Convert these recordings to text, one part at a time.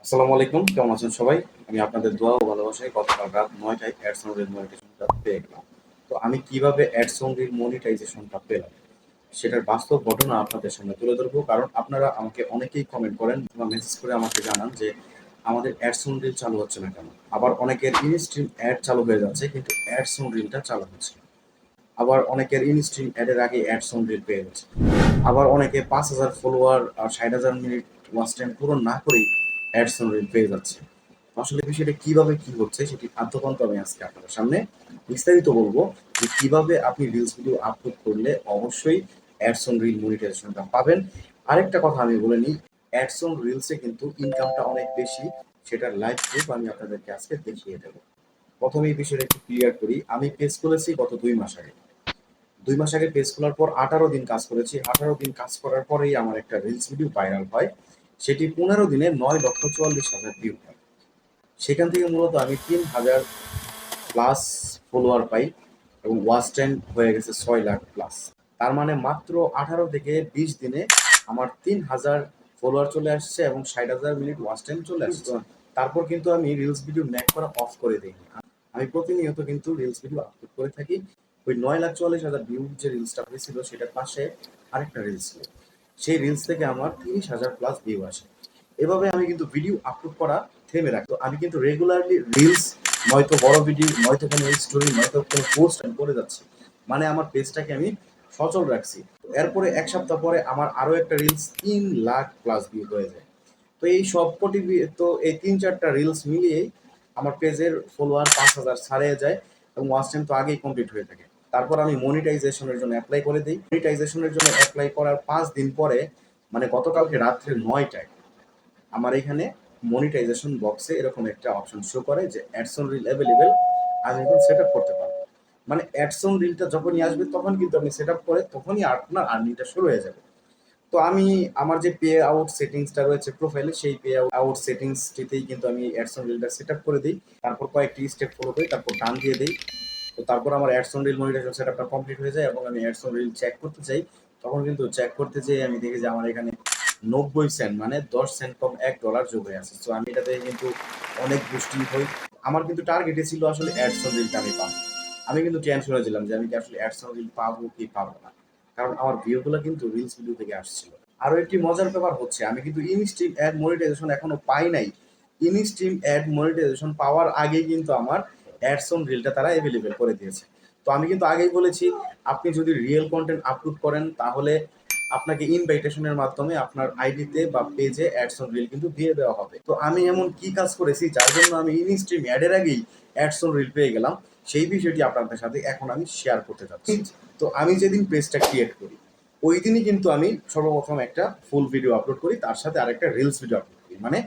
আসসালামু আলাইকুম, কেমন আছেন সবাই? আমি আপনাদের দোয়া ও ভালোবাসায় গতকাল রাত ৯টায় অ্যাডসন রিল মনিটাইজেশনটা পেয়ে গেলাম। তো আমি কিভাবে অ্যাডসন রিল মনিটাইজেশনটা পেলাম সেটার বাস্তব ঘটনা আপনাদের সামনে তুলে ধরবো। কারণ আপনারা আমাকে অনেকেই কমেন্ট করেন বা মেসেজ করে আমাকে জানান যে আমাদের অ্যাডসন রিল চালু হচ্ছে না কেন? আবার অনেকের ইনস্ট্রিম অ্যাড চালু হয়ে যাচ্ছে কিন্তু অ্যাডসন রিলটা চালু হচ্ছে না। আবার অনেকের ইনস্ট্রিম অ্যাডের আগে অ্যাডসন রিল পেয়ে যাচ্ছে। আবার অনেকে ৫,০০০ ফলোয়ার আর ৬০,০০০ মিনিট ওয়াচ টাইম পূরণ না করেই অ্যাডসন রিল পেয়ে যাচ্ছে। আসলে বিষয়টা কিভাবে কি হচ্ছে সেটি আদ্যপান্ত আমি আজকে আপনাদের সামনে বিস্তারিত বলবো যে কিভাবে আপনি রিলস ভিডিও আপলোড করলে অবশ্যই অ্যাডসন রিল মনিটাইজেশনটা পাবেন। আরেকটা কথা আমি বলে নিই, অ্যাডসন রিলসে কিন্তু ইনকামটা অনেক বেশি, সেটার লাইভ প্রুফ আমি আপনাদেরকে আজকে দেখিয়ে দেবো। প্রথমে এই বিষয়টা একটু ক্লিয়ার করি, আমি পেজ খুলেছি গত ২ মাস আগে। ২ মাস আগে পেজ খোলার পর ১৮ দিন কাজ করেছি। ১৮ দিন কাজ করার পরেই আমার একটা রিলস ভিডিও ভাইরাল হয়। সেটি ১৫ দিনে ৯,৪৪,০০০ ভিউ হয়। সেখান থেকে মূলত আমি ৩,০০০ প্লাস ফলোয়ার পাই এবং ওয়াচ টাইম হয়ে গেছে ৬ লাখ প্লাস। তার মানে মাত্র ১৮ থেকে ২০ দিনে আমার ৩,০০০ ফলোয়ার চলে আসছে এবং ৬০,০০০ মিনিট ওয়াচ টাইম চলে আসছে। তারপর কিন্তু আমি রিলস ভিডিও মেক করা অফ করে দিইনি। আমি প্রতিনিয়ত কিন্তু রিলস ভিডিও আপলোড করে থাকি। ওই ৯,৪৪,০০০ ভিউ যে রিলসটা হয়েছিল সেটার পাশে আরেকটা রিলস ছিল। সেই রিলস থেকে আমার ৩০,০০০ প্লাস ভিউ আসে। এভাবে আমি কিন্তু ভিডিও আপলোড করা থেমে রাখি। তো আমি কিন্তু রেগুলারলি রিলস, নয়তো বড় ভিডিও, নয়তো কোনো স্টোরি, নয়তো কোনো পোস্ট আমি করে যাচ্ছি। মানে আমার পেজটাকে আমি সচল রাখছি। এরপরে ১ সপ্তাহ পরে আমার আরো একটা রিলস ৩,০০,০০০ প্লাস ভিউ হয়ে যায়। তো এই সবকটি তো এই ৩-৪টা রিলস মিলিয়েই আমার পেজের ফলোয়ার ৫,০০০ ছাড়িয়ে যায় এবং ওয়াচ টাইম তো আগেই কমপ্লিট হয়ে থাকে। তারপর আমি মনিটাইজেশনের জন্য এপ্লাই করে দেই। মনিটাইজেশনের জন্য এপ্লাই করার ৫ দিন পরে, মানে গতকালকে রাত্রে ৯টায় আমার এখানে মনিটাইজেশন বক্সে এরকম একটা অপশন শো করে যে অ্যাডসন রিল অ্যাভেলেবেল, আমি এখন সেট আপ করতে পারবো। মানে অ্যাডসন রিলটা যখনই আসবে তখন কিন্তু আমি সেট আপ করে তখনই আপনার আর্নিংটা শুরু হয়ে যাবে। তো আমি আমার যে পে আউট সেটিংসটা রয়েছে প্রোফাইলে, সেই পে আউট সেটিংসটিতেই কিন্তু আমি অ্যাডসন রিলটা সেট আপ করে দিই। তারপর কয়েকটি স্টেপ ফলো করি, তারপর ডান দিয়ে দিই। তো তারপর আমার অ্যাডসন রিল মনিটাইজেশন সেট আপটা কমপ্লিট হয়ে যায় এবং আমি অ্যাডসন রিল চেক করতে চাই। তখন কিন্তু চেক করতে যেয়ে আমি দেখি যে আমার এখানে ৯০ সেন্ট, মানে ১০ সেন্ট কম $১ যোগ হয়ে আছে। সো আমি এটাতে কিন্তু অনেক বুস্টিং হই। আমার কিন্তু টার্গেটে ছিল আসলে অ্যাডসন রিলটা আমি পাবো। আমি কিন্তু টেনশনে ছিলাম যে আমি কি আসলে অ্যাডসন রিল পাবো কি পাবো না। কারণ আমার ভিউগুলো কিন্তু রিলস ভিডিও থেকে আসছিল। আরো একটি মজার ব্যাপার হচ্ছে, আমি কিন্তু ইনস্ট্রিম অ্যাড মনিটাইজেশন এখনো পাই নাই। ইনস্ট্রিম অ্যাড মনিটাইজেশন পাওয়ার আগেই কিন্তু আমার অ্যাডসন রিলটা তারা এভেলেবেল করে দিয়েছে। তো আমি কিন্তু আগেই বলেছি, আপনি যদি রিয়েল কন্টেন্ট আপলোড করেন তাহলে আপনাকে ইনভাইটেশনের মাধ্যমে আপনার আইডিতে বা পেজে অ্যাডসন রিল কিন্তু দিয়ে দেওয়া হবে। তো আমি এমন কি কাজ করেছি যার জন্য আমি ইনস্ট্রিম অ্যাডের আগেই অ্যাডসন রিল পেয়ে গেলাম, সেই বিষয়টি আপনাদের সাথে এখন আমি শেয়ার করতে যাচ্ছি। তো আমি যেদিন পেজটা ক্রিয়েট করি ওই দিনই কিন্তু আমি সর্বপ্রথম একটা ফুল ভিডিও আপলোড করি, তার সাথে আরেকটা রিলস ভিডিও আপলোড করি। মানে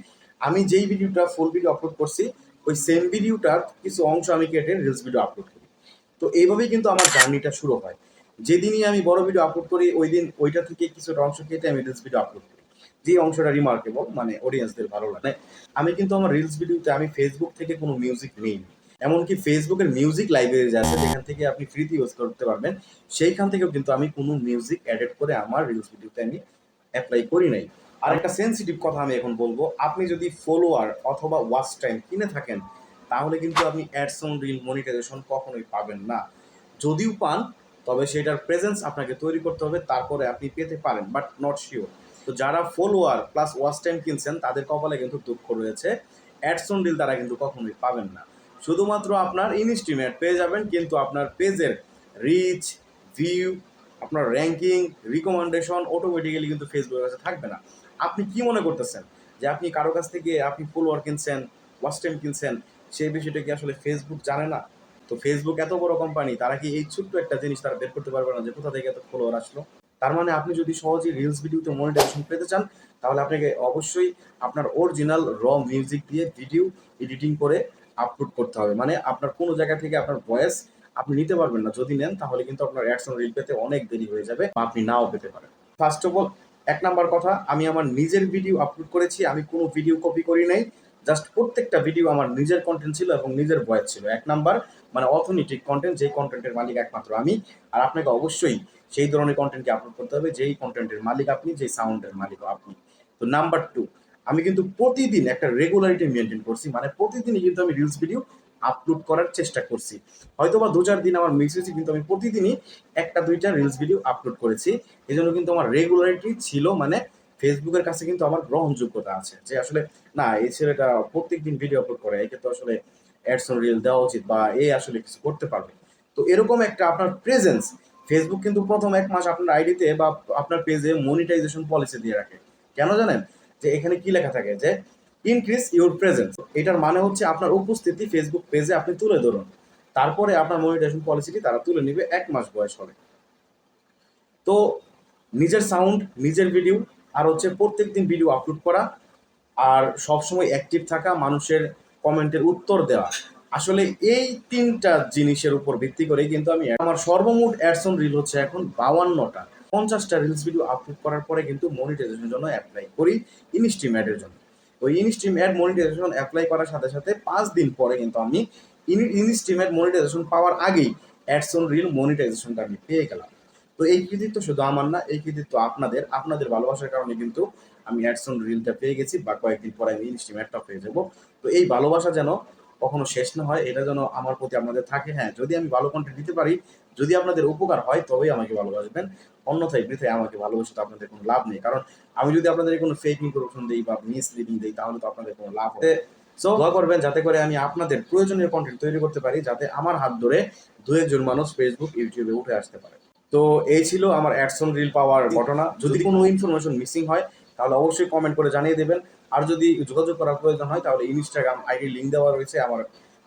আমি যেই ভিডিওটা ফুল ভিডিও আপলোড করছি ওই সেম ভিডিওটার কিছু অংশ আমি কেটে রিলস ভিডিও আপলোড করি। তো এইভাবেই কিন্তু আমার জার্নিটা শুরু হয়। যেদিনই আমি বড় ভিডিও আপলোড করি ওই দিন ওইটা থেকে কিছুটা অংশ কেটে আমি রিলস ভিডিও আপলোড করি, যে অংশটা রিমার্কেবল, মানে অডিয়েন্সদের ভালো লাগে। আমি কিন্তু আমার রিলস ভিডিওতে আমি ফেসবুক থেকে কোনো মিউজিক নেই। এমনকি ফেসবুকের মিউজিক লাইব্রেরি আছে যেখান থেকে আপনি ফ্রিতে ইউজ করতে পারবেন, সেইখান থেকেও কিন্তু আমি কোনো মিউজিক অ্যাডেড করে আমার রিলস ভিডিওতে আমি অ্যাপ্লাই করি নাই। আর একটা সেন্সিটিভ কথা আমি এখন বলবো, আপনি যদি ফলোয়ার অথবা ওয়াচ টাইম কিনে থাকেন তাহলে কিন্তু আপনি অ্যাডসন রিল মনিটাইজেশন কখনোই পাবেন না। যদিও পান তবে সেটার প্রেজেন্স আপনাকে তৈরি করতে হবে, তারপরে আপনি পেতে পারেন, বাট নট শিওর। তো যারা ফলোয়ার প্লাস ওয়াচ টাইম কিনছেন তাদের কপালে কিন্তু দুঃখ রয়েছে, অ্যাডসন রিল তারা কিন্তু কখনোই পাবেন না। শুধুমাত্র আপনার ইনস্ট্রিম অ্যাড পেয়ে যাবেন কিন্তু আপনার পেজের রিচ, ভিউ, আপনার র্যাঙ্কিং, রিকমেন্ডেশন অটোমেটিক্যালি কিন্তু ফেসবুকের কাছে থাকবে না। আপনি কি মনে করতেছেন যে আপনি কারো কাছ থেকে আপনি ফলোয়ার কিনছেন, ওয়াচ টাইম কিনছেন, সেই বিষয়টা কি আসলে ফেসবুক জানে না? তো ফেসবুক এত বড় কোম্পানি, তারা কি এই ছোট্ট একটা জিনিস তারা বের করতে পারবে না যে কোথা থেকে এত ফলোয়ার আসলো? তার মানে আপনি যদি সহজেই রিলস ভিডিওতে মনিটাইজেশন পেতে চান তাহলে আপনাকে অবশ্যই আপনার অরিজিনাল মিউজিক দিয়ে ভিডিও এডিটিং করে আপলোড করতে হবে। মানে আপনার কোনো জায়গা থেকে আপনার ভয়েস আপনি নিতে পারবেন না। যদি নেন তাহলে কিন্তু আপনার অ্যাডসন রিল পেতে অনেক দেরি হয়ে যাবে বা আপনি নাও পেতে পারেন। ফার্স্ট অফ অল, ১ নাম্বার কথা, আমি আমার নিজের ভিডিও আপলোড করেছি, আমি কোনো ভিডিও কপি করি নাই। জাস্ট প্রত্যেকটা ভিডিও আমার নিজের কন্টেন্ট ছিল এবং নিজের ভয়েস ছিল। ১ নাম্বার, মানে অথেন্টিক কন্টেন্ট, যেই কন্টেন্টের মালিক একমাত্র আমি। আর আপনাকে অবশ্যই সেই ধরনের কন্টেন্টকে আপলোড করতে হবে যেই কন্টেন্টের মালিক আপনি, যেই সাউন্ডের মালিকও আপনি। তো নাম্বার ২, আমি কিন্তু প্রতিদিন একটা রেগুলারিটি মেনটেন করছি, মানে প্রতিদিনই কিন্তু আমি রিলস ভিডিও আপলোড করার চেষ্টা করছি। হয়তো বা 2-4 দিন আমার মিস হয়েছে, কিন্তু আমি প্রতিদিনই 1-2টা রিলস ভিডিও আপলোড করেছি। এজন্য কিন্তু আমার রেগুলারিটি ছিল, মানে ফেসবুকের কাছে কিন্তু আমার গ্রহণযোগ্যতা আছে যে আসলে না, এই ছেলেটা প্রত্যেকদিন ভিডিও আপলোড করে, একে তো আসলে অ্যাডস অন রিল দেওয়া উচিত, বা এ আসলে কিছু করতে পারবে। তো এরকম একটা আপনার প্রেজেন্স, ফেসবুক কিন্তু প্রথম 1 মাস আপনার আইডিতে বা আপনার পেজে মনিটাইজেশন পলিসি দিয়ে রাখে। কেন জানেন? যে এখানে কি লেখা থাকে যে ইনক্রিজ ইউর প্রেজেন্স। এটার মানে হচ্ছে আপনার উপস্থিতি ফেসবুক পেজে আপনি তুলে ধরুন, তারপরে আপনার মনিটাইজেশন পলিসিটি তারা তুলে নিবে 1 মাস বয়স হলে। তো নিজের সাউন্ড, নিজের ভিডিও, আর হচ্ছে প্রত্যেকদিন ভিডিও আপলোড করা, আর সবসময় অ্যাক্টিভ থাকা, মানুষের কমেন্টের উত্তর দেওয়া, আসলে এই 3টা জিনিসের উপর ভিত্তি করে কিন্তু আমি আমার সর্বমোট অ্যাডসন রিল হচ্ছে এখন 52টা। 50টা রিলস ভিডিও আপলোড করার পরে কিন্তু মনিটাইজেশনের জন্য অ্যাপ্লাই করি ইনস্ট্রিম অ্যাডের জন্য। ওই ইনস্ট্রিম অ্যাড মনিটাইজেশন অ্যাপ্লাই করার সাথে সাথে 5 দিন পরে কিন্তু আমি ইনস্ট্রিম অ্যাড মনিটাইজেশন পাওয়ার আগেই অ্যাডসন রিল মনিটাইজেশনটা আমি পেয়ে গেলাম। তো এই কৃতিত্ব শুধু আমার না, এই কৃতিত্ব আপনাদের, আপনাদের ভালোবাসার কারণে কিন্তু আমি অ্যাডসন রিলটা পেয়ে গেছি, বা কয়েকদিন পরে আমি ইনস্ট্রিম অ্যাডটা পেয়ে যাবো। তো এই ভালোবাসা যেন কখনো শেষ না হয়, এটা যেন আমার প্রতি আপনাদের থাকে। হ্যাঁ, যদি আমি ভালো কন্টেন্ট দিতে পারি, যদি আপনাদের উপকার হয়, তবেই আমাকে ভালোবাসবেন। অন্যথায় বৃথায় আমাকে ভালোবেসে তো আপনাদের কোনো লাভ নেই। কারণ আমি যদি আপনাদের কোনো ফেক ইনফরমেশন দিই বা মিসলিডিং দিই, তাহলে তো আপনাদের কোনো লাভ হবে। সো দোয়া করবেন যাতে করে আমি আপনাদের প্রয়োজনীয় কন্টেন্ট তৈরি করতে পারি, যাতে আমার হাত ধরে 2-1 জন মানুষ ফেসবুক, ইউটিউবে উঠে আসতে পারে। তো এই ছিল আমার অ্যাডসন রিল পাওয়ার ঘটনা। যদি কোনো ইনফরমেশন মিসিং হয়, তাহলে অবশ্যই কমেন্ট করে জানিয়ে দেবেন। আর যদি যোগাযোগ করার প্রয়োজন হয়, তাহলে ইনস্টাগ্রাম আইডি লিঙ্ক দেওয়া রয়েছে আমার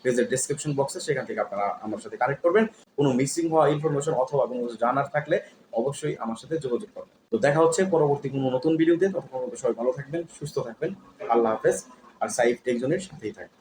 পেজের ডেসক্রিপশন বক্সে, সেখান থেকে আপনারা আমার সাথে কানেক্ট করবেন। কোনো মিসিং হওয়া ইনফরমেশন অথবা কোনো কিছু জানার থাকলে অবশ্যই আমার সাথে যোগাযোগ করবেন। তো দেখা হচ্ছে পরবর্তী কোনো নতুন ভিডিওতে। ততক্ষণ পর্যন্ত সবাই ভালো থাকবেন, সুস্থ থাকবেন। আল্লাহ হাফেজ। আর সাইফ টেকজনের সাথেই থাকবেন।